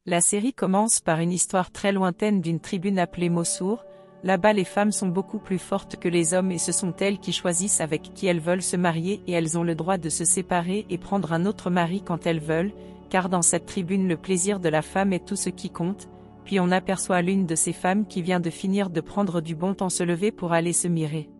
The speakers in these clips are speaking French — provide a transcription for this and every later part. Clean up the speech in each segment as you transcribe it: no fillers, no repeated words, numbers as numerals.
La série commence par une histoire très lointaine d'une tribune appelée Mosour. Là-bas les femmes sont beaucoup plus fortes que les hommes et ce sont elles qui choisissent avec qui elles veulent se marier et elles ont le droit de se séparer et prendre un autre mari quand elles veulent, car dans cette tribune le plaisir de la femme est tout ce qui compte. Puis on aperçoit l'une de ces femmes qui vient de finir de prendre du bon temps se lever pour aller se mirer.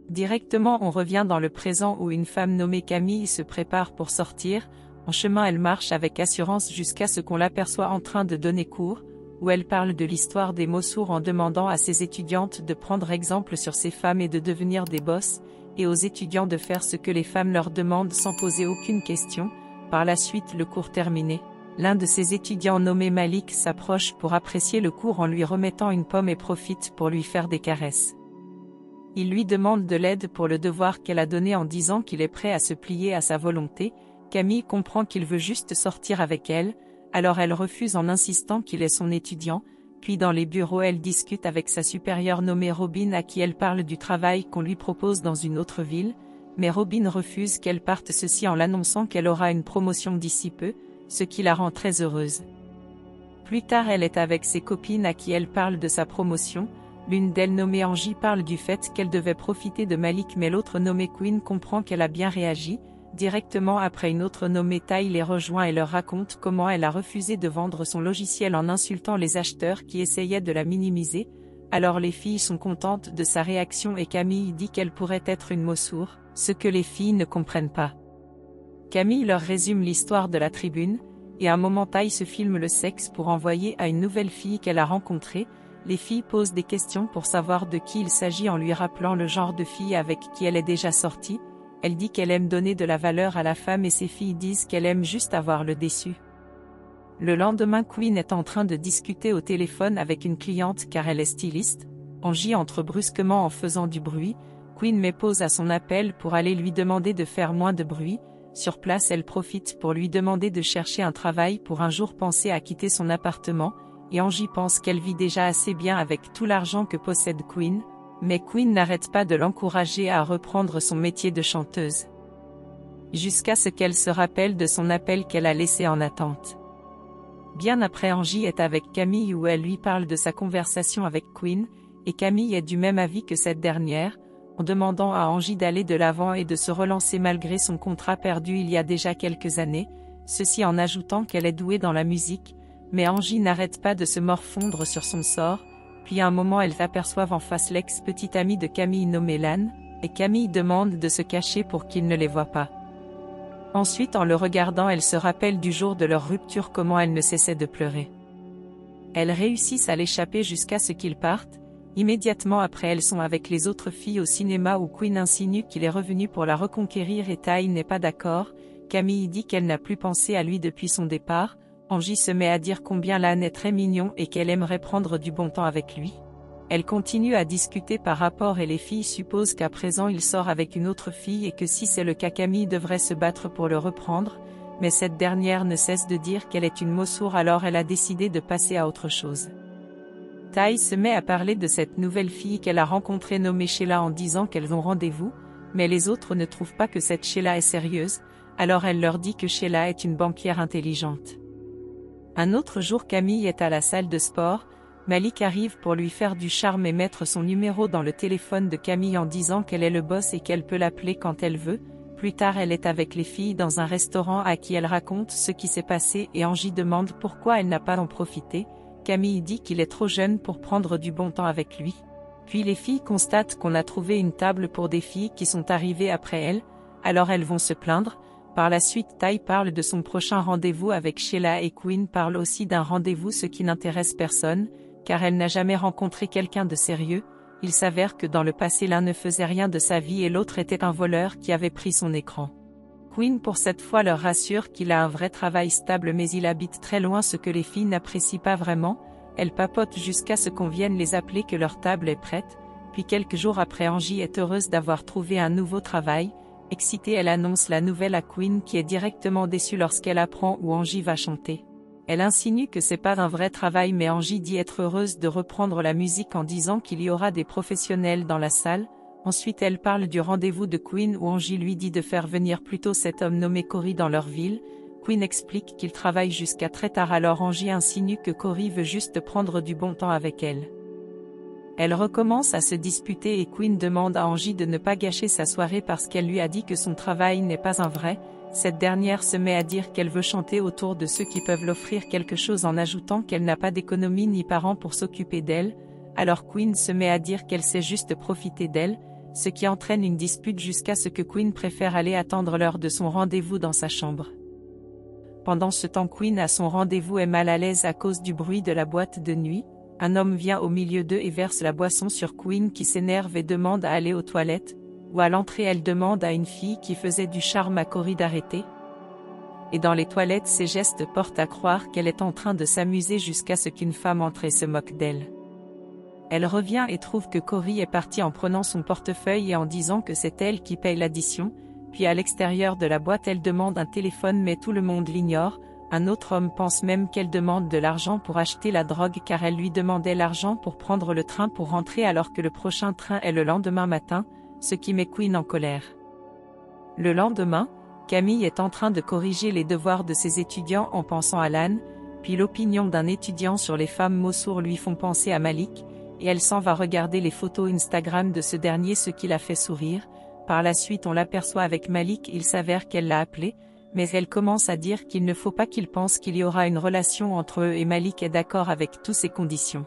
Directement on revient dans le présent où une femme nommée Camille se prépare pour sortir. En chemin elle marche avec assurance jusqu'à ce qu'on l'aperçoit en train de donner cours, où elle parle de l'histoire des Mosour en demandant à ses étudiantes de prendre exemple sur ces femmes et de devenir des boss, et aux étudiants de faire ce que les femmes leur demandent sans poser aucune question. Par la suite le cours terminé, l'un de ses étudiants nommé Malik s'approche pour apprécier le cours en lui remettant une pomme et profite pour lui faire des caresses. Il lui demande de l'aide pour le devoir qu'elle a donné en disant qu'il est prêt à se plier à sa volonté. Camille comprend qu'il veut juste sortir avec elle, alors elle refuse en insistant qu'il est son étudiant, puis dans les bureaux elle discute avec sa supérieure nommée Robin à qui elle parle du travail qu'on lui propose dans une autre ville, mais Robin refuse qu'elle parte, ceci en l'annonçant qu'elle aura une promotion d'ici peu, ce qui la rend très heureuse. Plus tard elle est avec ses copines à qui elle parle de sa promotion. L'une d'elles nommée Angie parle du fait qu'elle devait profiter de Malik mais l'autre nommée Queen comprend qu'elle a bien réagi. Directement après une autre nommée Taï les rejoint et leur raconte comment elle a refusé de vendre son logiciel en insultant les acheteurs qui essayaient de la minimiser. Alors les filles sont contentes de sa réaction et Camille dit qu'elle pourrait être une Mosour, ce que les filles ne comprennent pas. Camille leur résume l'histoire de la tribune, et à un moment Taï se filme le sexe pour envoyer à une nouvelle fille qu'elle a rencontrée. Les filles posent des questions pour savoir de qui il s'agit en lui rappelant le genre de fille avec qui elle est déjà sortie. Elle dit qu'elle aime donner de la valeur à la femme et ses filles disent qu'elle aime juste avoir le déçu. Le lendemain Queen est en train de discuter au téléphone avec une cliente car elle est styliste. Angie entre brusquement en faisant du bruit. Queen met pause à son appel pour aller lui demander de faire moins de bruit. Sur place elle profite pour lui demander de chercher un travail pour un jour penser à quitter son appartement, et Angie pense qu'elle vit déjà assez bien avec tout l'argent que possède Queen. Mais Queen n'arrête pas de l'encourager à reprendre son métier de chanteuse. Jusqu'à ce qu'elle se rappelle de son appel qu'elle a laissé en attente. Bien après Angie est avec Camille où elle lui parle de sa conversation avec Queen, et Camille est du même avis que cette dernière, en demandant à Angie d'aller de l'avant et de se relancer malgré son contrat perdu il y a déjà quelques années, ceci en ajoutant qu'elle est douée dans la musique, mais Angie n'arrête pas de se morfondre sur son sort. Puis à un moment elles aperçoivent en face l'ex-petite amie de Camille nommée Lan, et Camille demande de se cacher pour qu'il ne les voie pas. Ensuite en le regardant elle se rappelle du jour de leur rupture comment elle ne cessait de pleurer. Elles réussissent à l'échapper jusqu'à ce qu'ils partent. Immédiatement après elles sont avec les autres filles au cinéma où Queen insinue qu'il est revenu pour la reconquérir et Taï n'est pas d'accord. Camille dit qu'elle n'a plus pensé à lui depuis son départ. Angie se met à dire combien Lan est très mignon et qu'elle aimerait prendre du bon temps avec lui. Elle continue à discuter par rapport et les filles supposent qu'à présent il sort avec une autre fille et que si c'est le cas Camille devrait se battre pour le reprendre, mais cette dernière ne cesse de dire qu'elle est une Mosour alors elle a décidé de passer à autre chose. Taï se met à parler de cette nouvelle fille qu'elle a rencontrée nommée Sheila en disant qu'elles ont rendez-vous, mais les autres ne trouvent pas que cette Sheila est sérieuse, alors elle leur dit que Sheila est une banquière intelligente. Un autre jour Camille est à la salle de sport, Malik arrive pour lui faire du charme et mettre son numéro dans le téléphone de Camille en disant qu'elle est le boss et qu'elle peut l'appeler quand elle veut. Plus tard elle est avec les filles dans un restaurant à qui elle raconte ce qui s'est passé et Angie demande pourquoi elle n'a pas en profité. Camille dit qu'il est trop jeune pour prendre du bon temps avec lui. Puis les filles constatent qu'on a trouvé une table pour des filles qui sont arrivées après elles, alors elles vont se plaindre. Par la suite Taï parle de son prochain rendez-vous avec Sheila et Queen parle aussi d'un rendez-vous ce qui n'intéresse personne, car elle n'a jamais rencontré quelqu'un de sérieux. Il s'avère que dans le passé l'un ne faisait rien de sa vie et l'autre était un voleur qui avait pris son écran. Queen pour cette fois leur rassure qu'il a un vrai travail stable mais il habite très loin ce que les filles n'apprécient pas vraiment. Elles papotent jusqu'à ce qu'on vienne les appeler que leur table est prête, puis quelques jours après Angie est heureuse d'avoir trouvé un nouveau travail. Excitée elle annonce la nouvelle à Queen qui est directement déçue lorsqu'elle apprend où Angie va chanter. Elle insinue que c'est pas un vrai travail mais Angie dit être heureuse de reprendre la musique en disant qu'il y aura des professionnels dans la salle. Ensuite elle parle du rendez-vous de Queen où Angie lui dit de faire venir plutôt cet homme nommé Cory dans leur ville. Quinn explique qu'il travaille jusqu'à très tard alors Angie insinue que Cory veut juste prendre du bon temps avec elle. Elle recommence à se disputer et Quinn demande à Angie de ne pas gâcher sa soirée parce qu'elle lui a dit que son travail n'est pas un vrai. Cette dernière se met à dire qu'elle veut chanter autour de ceux qui peuvent l'offrir quelque chose en ajoutant qu'elle n'a pas d'économie ni parents pour s'occuper d'elle, alors Quinn se met à dire qu'elle sait juste profiter d'elle, ce qui entraîne une dispute jusqu'à ce que Quinn préfère aller attendre l'heure de son rendez-vous dans sa chambre. Pendant ce temps Quinn à son rendez-vous est mal à l'aise à cause du bruit de la boîte de nuit. Un homme vient au milieu d'eux et verse la boisson sur Quinn qui s'énerve et demande à aller aux toilettes, ou à l'entrée elle demande à une fille qui faisait du charme à Cory d'arrêter. Et dans les toilettes ses gestes portent à croire qu'elle est en train de s'amuser jusqu'à ce qu'une femme entre et se moque d'elle. Elle revient et trouve que Cory est parti en prenant son portefeuille et en disant que c'est elle qui paye l'addition, puis à l'extérieur de la boîte elle demande un téléphone mais tout le monde l'ignore. Un autre homme pense même qu'elle demande de l'argent pour acheter la drogue car elle lui demandait l'argent pour prendre le train pour rentrer alors que le prochain train est le lendemain matin, ce qui met Quinn en colère. Le lendemain, Camille est en train de corriger les devoirs de ses étudiants en pensant à Lan, puis l'opinion d'un étudiant sur les femmes mots sourds lui font penser à Malik, et elle s'en va regarder les photos Instagram de ce dernier ce qui la fait sourire. Par la suite on l'aperçoit avec Malik, il s'avère qu'elle l'a appelé, mais elle commence à dire qu'il ne faut pas qu'il pense qu'il y aura une relation entre eux et Malik est d'accord avec toutes ces conditions.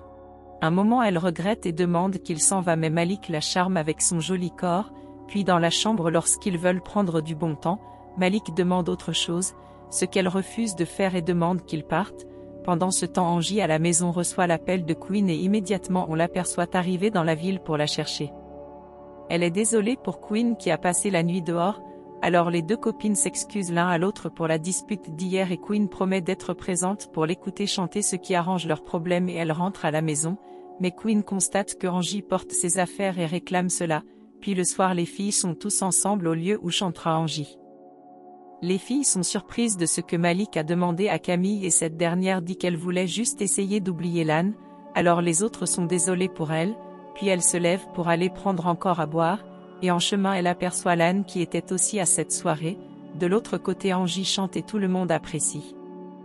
Un moment elle regrette et demande qu'il s'en va mais Malik la charme avec son joli corps, puis dans la chambre lorsqu'ils veulent prendre du bon temps, Malik demande autre chose, ce qu'elle refuse de faire et demande qu'ils partent. Pendant ce temps Angie à la maison reçoit l'appel de Quinn et immédiatement on l'aperçoit arriver dans la ville pour la chercher. Elle est désolée pour Quinn qui a passé la nuit dehors. Alors les deux copines s'excusent l'un à l'autre pour la dispute d'hier et Quinn promet d'être présente pour l'écouter chanter ce qui arrange leurs problèmes et elle rentre à la maison, mais Quinn constate que Angie porte ses affaires et réclame cela, puis le soir les filles sont tous ensemble au lieu où chantera Angie. Les filles sont surprises de ce que Malik a demandé à Camille et cette dernière dit qu'elle voulait juste essayer d'oublier Lan, alors les autres sont désolés pour elle, puis elle se lève pour aller prendre encore à boire, et en chemin elle aperçoit Lan qui était aussi à cette soirée. De l'autre côté Angie chante et tout le monde apprécie.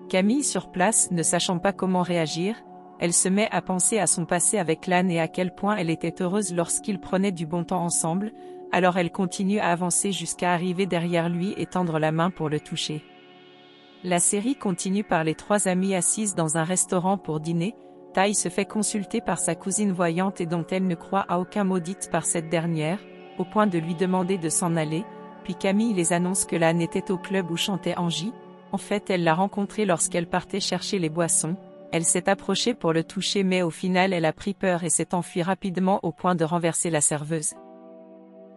Camille sur place ne sachant pas comment réagir, elle se met à penser à son passé avec Lan et à quel point elle était heureuse lorsqu'ils prenaient du bon temps ensemble, alors elle continue à avancer jusqu'à arriver derrière lui et tendre la main pour le toucher. La série continue par les trois amies assises dans un restaurant pour dîner. Tai se fait consulter par sa cousine voyante et dont elle ne croit à aucun mot dit par cette dernière, au point de lui demander de s'en aller, puis Camille les annonce que Lan était au club où chantait Angie. En fait elle l'a rencontré lorsqu'elle partait chercher les boissons, elle s'est approchée pour le toucher mais au final elle a pris peur et s'est enfuie rapidement au point de renverser la serveuse.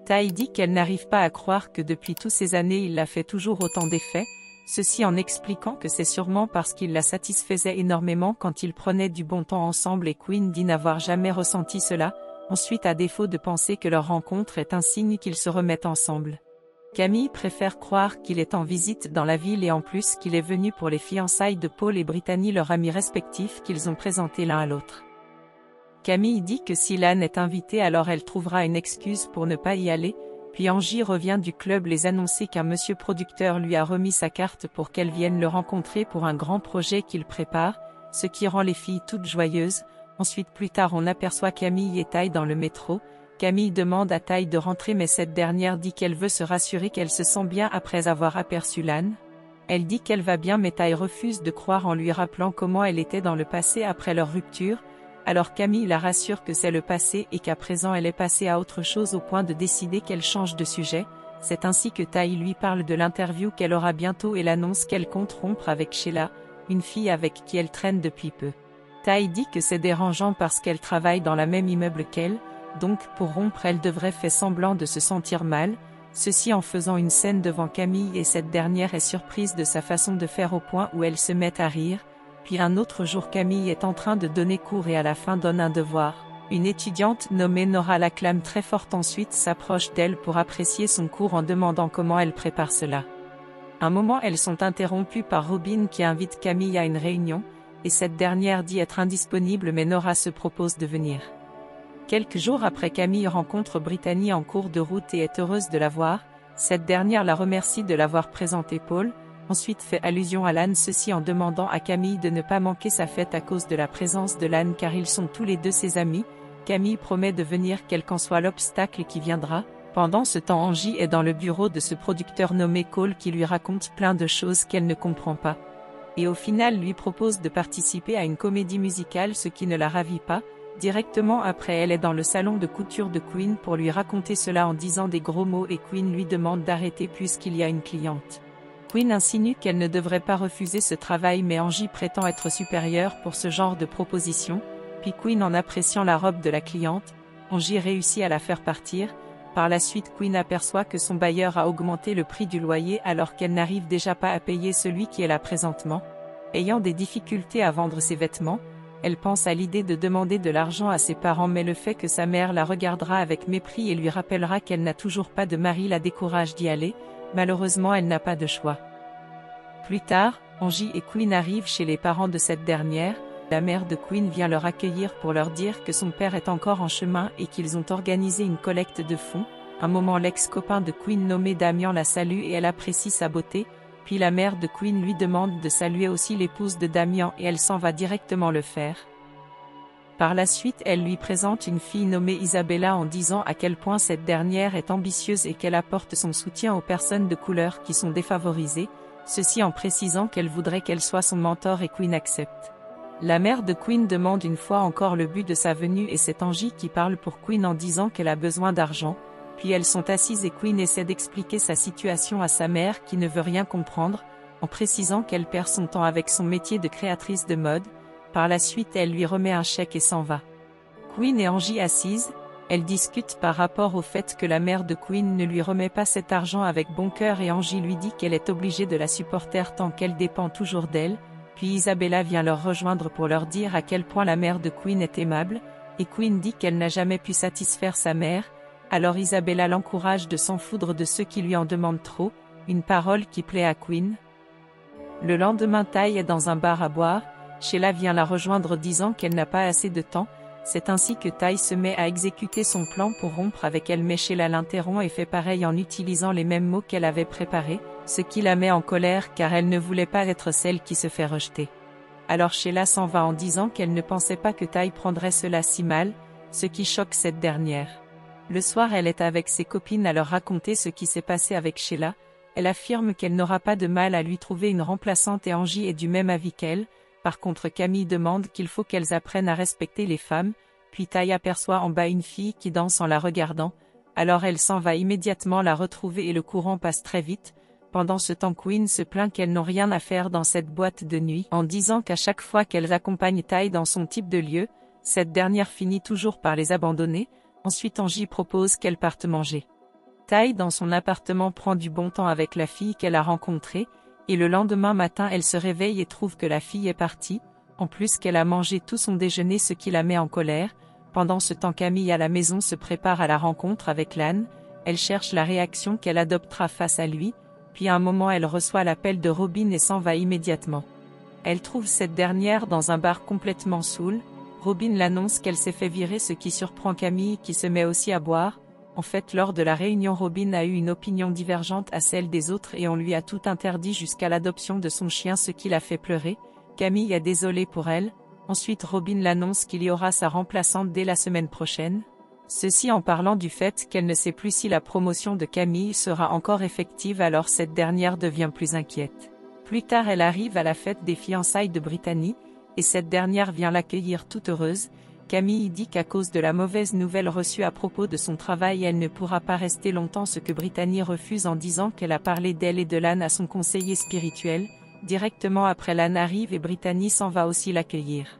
Tai dit qu'elle n'arrive pas à croire que depuis toutes ces années il la fait toujours autant d'effets, ceci en expliquant que c'est sûrement parce qu'il la satisfaisait énormément quand ils prenaient du bon temps ensemble et Quinn dit n'avoir jamais ressenti cela. Ensuite à défaut de penser que leur rencontre est un signe qu'ils se remettent ensemble. Camille préfère croire qu'il est en visite dans la ville et en plus qu'il est venu pour les fiançailles de Paul et Brittany leurs amis respectifs qu'ils ont présentés l'un à l'autre. Camille dit que si Lan est invitée alors elle trouvera une excuse pour ne pas y aller, puis Angie revient du club les annoncer qu'un monsieur producteur lui a remis sa carte pour qu'elle vienne le rencontrer pour un grand projet qu'il prépare, ce qui rend les filles toutes joyeuses. Ensuite plus tard on aperçoit Camille et Tai dans le métro. Camille demande à Tai de rentrer mais cette dernière dit qu'elle veut se rassurer qu'elle se sent bien après avoir aperçu Lan. Elle dit qu'elle va bien mais Tai refuse de croire en lui rappelant comment elle était dans le passé après leur rupture. Alors Camille la rassure que c'est le passé et qu'à présent elle est passée à autre chose au point de décider qu'elle change de sujet. C'est ainsi que Tai lui parle de l'interview qu'elle aura bientôt et l'annonce qu'elle compte rompre avec Sheila, une fille avec qui elle traîne depuis peu. Tai dit que c'est dérangeant parce qu'elle travaille dans le même immeuble qu'elle, donc pour rompre elle devrait faire semblant de se sentir mal, ceci en faisant une scène devant Camille et cette dernière est surprise de sa façon de faire au point où elle se met à rire. Puis un autre jour Camille est en train de donner cours et à la fin donne un devoir. Une étudiante nommée Nora l'acclame très forte ensuite s'approche d'elle pour apprécier son cours en demandant comment elle prépare cela. Un moment elles sont interrompues par Robin qui invite Camille à une réunion, et cette dernière dit être indisponible mais Nora se propose de venir. Quelques jours après Camille rencontre Brittany en cours de route et est heureuse de la voir, cette dernière la remercie de l'avoir présenté Paul, ensuite fait allusion à Lan, ceci en demandant à Camille de ne pas manquer sa fête à cause de la présence de Lan car ils sont tous les deux ses amis. Camille promet de venir quel qu'en soit l'obstacle qui viendra. Pendant ce temps, Angie est dans le bureau de ce producteur nommé Cole qui lui raconte plein de choses qu'elle ne comprend pas. Et au final lui propose de participer à une comédie musicale, ce qui ne la ravit pas. Directement après, elle est dans le salon de couture de Queen pour lui raconter cela en disant des gros mots et Queen lui demande d'arrêter puisqu'il y a une cliente. Queen insinue qu'elle ne devrait pas refuser ce travail mais Angie prétend être supérieure pour ce genre de proposition, puis Queen en appréciant la robe de la cliente, Angie réussit à la faire partir. Par la suite Queen aperçoit que son bailleur a augmenté le prix du loyer alors qu'elle n'arrive déjà pas à payer celui qui est là présentement. Ayant des difficultés à vendre ses vêtements, elle pense à l'idée de demander de l'argent à ses parents mais le fait que sa mère la regardera avec mépris et lui rappellera qu'elle n'a toujours pas de mari la décourage d'y aller. Malheureusement elle n'a pas de choix. Plus tard, Angie et Queen arrivent chez les parents de cette dernière. La mère de Queen vient leur accueillir pour leur dire que son père est encore en chemin et qu'ils ont organisé une collecte de fonds. Un moment l'ex-copain de Queen nommé Damien la salue et elle apprécie sa beauté, puis la mère de Queen lui demande de saluer aussi l'épouse de Damien et elle s'en va directement le faire. Par la suite elle lui présente une fille nommée Isabella en disant à quel point cette dernière est ambitieuse et qu'elle apporte son soutien aux personnes de couleur qui sont défavorisées, ceci en précisant qu'elle voudrait qu'elle soit son mentor et Queen accepte. La mère de Queen demande une fois encore le but de sa venue et c'est Angie qui parle pour Queen en disant qu'elle a besoin d'argent, puis elles sont assises et Queen essaie d'expliquer sa situation à sa mère qui ne veut rien comprendre, en précisant qu'elle perd son temps avec son métier de créatrice de mode. Par la suite elle lui remet un chèque et s'en va. Queen et Angie assises, elles discutent par rapport au fait que la mère de Queen ne lui remet pas cet argent avec bon cœur et Angie lui dit qu'elle est obligée de la supporter tant qu'elle dépend toujours d'elle. Puis Isabella vient leur rejoindre pour leur dire à quel point la mère de Queen est aimable, et Queen dit qu'elle n'a jamais pu satisfaire sa mère, alors Isabella l'encourage de s'en foudre de ceux qui lui en demandent trop, une parole qui plaît à Queen. Le lendemain Ty est dans un bar à boire, Sheila vient la rejoindre disant qu'elle n'a pas assez de temps, c'est ainsi que Ty se met à exécuter son plan pour rompre avec elle mais Sheila l'interrompt et fait pareil en utilisant les mêmes mots qu'elle avait préparés, ce qui la met en colère car elle ne voulait pas être celle qui se fait rejeter. Alors Sheila s'en va en disant qu'elle ne pensait pas que Ty prendrait cela si mal, ce qui choque cette dernière. Le soir elle est avec ses copines à leur raconter ce qui s'est passé avec Sheila, elle affirme qu'elle n'aura pas de mal à lui trouver une remplaçante et Angie est du même avis qu'elle. Par contre Camille demande qu'il faut qu'elles apprennent à respecter les femmes, puis Ty aperçoit en bas une fille qui danse en la regardant, alors elle s'en va immédiatement la retrouver et le courant passe très vite. Pendant ce temps Queen se plaint qu'elles n'ont rien à faire dans cette boîte de nuit en disant qu'à chaque fois qu'elles accompagnent Ty dans son type de lieu, cette dernière finit toujours par les abandonner. Ensuite Angie propose qu'elles partent manger. Ty dans son appartement prend du bon temps avec la fille qu'elle a rencontrée, et le lendemain matin elle se réveille et trouve que la fille est partie, en plus qu'elle a mangé tout son déjeuner ce qui la met en colère. Pendant ce temps Camille à la maison se prépare à la rencontre avec Lan, elle cherche la réaction qu'elle adoptera face à lui, puis à un moment elle reçoit l'appel de Robin et s'en va immédiatement. Elle trouve cette dernière dans un bar complètement saoule, Robin l'annonce qu'elle s'est fait virer ce qui surprend Camille qui se met aussi à boire. En fait lors de la réunion Robin a eu une opinion divergente à celle des autres et on lui a tout interdit jusqu'à l'adoption de son chien ce qui l'a fait pleurer. Camille est désolée pour elle, ensuite Robin l'annonce qu'il y aura sa remplaçante dès la semaine prochaine. Ceci en parlant du fait qu'elle ne sait plus si la promotion de Camille sera encore effective alors cette dernière devient plus inquiète. Plus tard elle arrive à la fête des fiançailles de Brittany, et cette dernière vient l'accueillir toute heureuse. Camille dit qu'à cause de la mauvaise nouvelle reçue à propos de son travail elle ne pourra pas rester longtemps ce que Brittany refuse en disant qu'elle a parlé d'elle et de Lan à son conseiller spirituel. Directement après Lan arrive et Brittany s'en va aussi l'accueillir.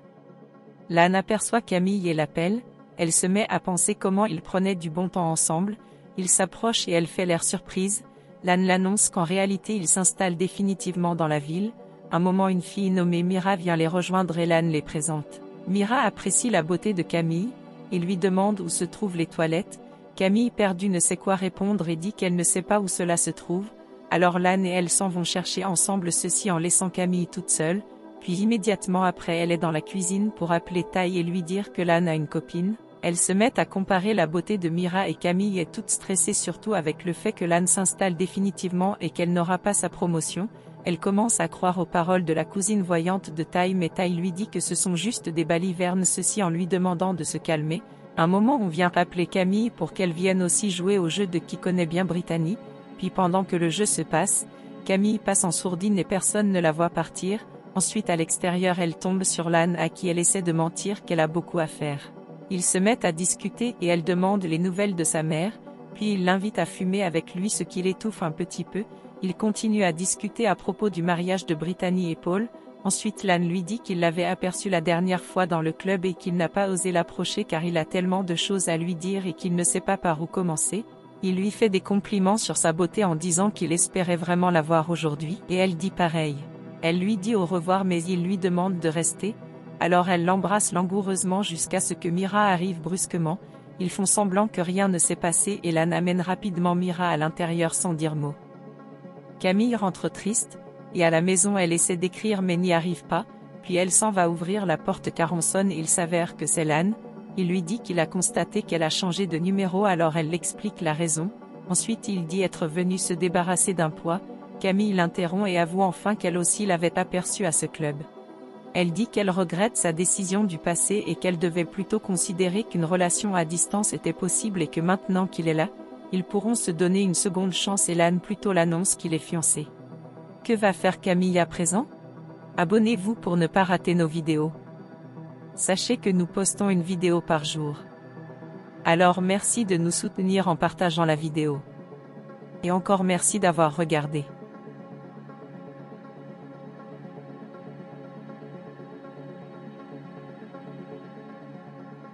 Lan aperçoit Camille et l'appelle, elle se met à penser comment ils prenaient du bon temps ensemble, ils s'approchent et elle fait l'air surprise. Lan l'annonce qu'en réalité ils s'installent définitivement dans la ville. Un moment une fille nommée Mira vient les rejoindre et Lan les présente. Mira apprécie la beauté de Camille, et lui demande où se trouvent les toilettes. Camille perdue ne sait quoi répondre et dit qu'elle ne sait pas où cela se trouve. Alors Lan et elle s'en vont chercher ensemble ceci en laissant Camille toute seule, puis immédiatement après elle est dans la cuisine pour appeler Ty et lui dire que Lan a une copine. Elles se mettent à comparer la beauté de Mira et Camille est toute stressée surtout avec le fait que Lan s'installe définitivement et qu'elle n'aura pas sa promotion. Elle commence à croire aux paroles de la cousine voyante de Tai, mais Tai lui dit que ce sont juste des balivernes, ceci en lui demandant de se calmer. Un moment on vient appeler Camille pour qu'elle vienne aussi jouer au jeu de Qui connaît bien Brittany, puis pendant que le jeu se passe, Camille passe en sourdine et personne ne la voit partir. Ensuite à l'extérieur elle tombe sur Lan à qui elle essaie de mentir qu'elle a beaucoup à faire. Ils se mettent à discuter et elle demande les nouvelles de sa mère, puis il l'invite à fumer avec lui, ce qui l'étouffe un petit peu. Ils continuent à discuter à propos du mariage de Brittany et Paul. Ensuite Lan lui dit qu'il l'avait aperçu la dernière fois dans le club et qu'il n'a pas osé l'approcher car il a tellement de choses à lui dire et qu'il ne sait pas par où commencer. Il lui fait des compliments sur sa beauté en disant qu'il espérait vraiment la voir aujourd'hui, et elle dit pareil. Elle lui dit au revoir mais il lui demande de rester, alors elle l'embrasse langoureusement jusqu'à ce que Mira arrive brusquement. Ils font semblant que rien ne s'est passé et Lan amène rapidement Mira à l'intérieur sans dire mot. Camille rentre triste, et à la maison elle essaie d'écrire mais n'y arrive pas, puis elle s'en va ouvrir la porte car on sonne et il s'avère que c'est Lan. Il lui dit qu'il a constaté qu'elle a changé de numéro, alors elle l'explique la raison. Ensuite il dit être venu se débarrasser d'un poids. Camille l'interrompt et avoue enfin qu'elle aussi l'avait aperçu à ce club. Elle dit qu'elle regrette sa décision du passé et qu'elle devait plutôt considérer qu'une relation à distance était possible et que maintenant qu'il est là, ils pourront se donner une seconde chance et Lan plutôt l'annonce qu'il est fiancé. Que va faire Camille à présent? Abonnez-vous pour ne pas rater nos vidéos. Sachez que nous postons une vidéo par jour. Alors merci de nous soutenir en partageant la vidéo. Et encore merci d'avoir regardé.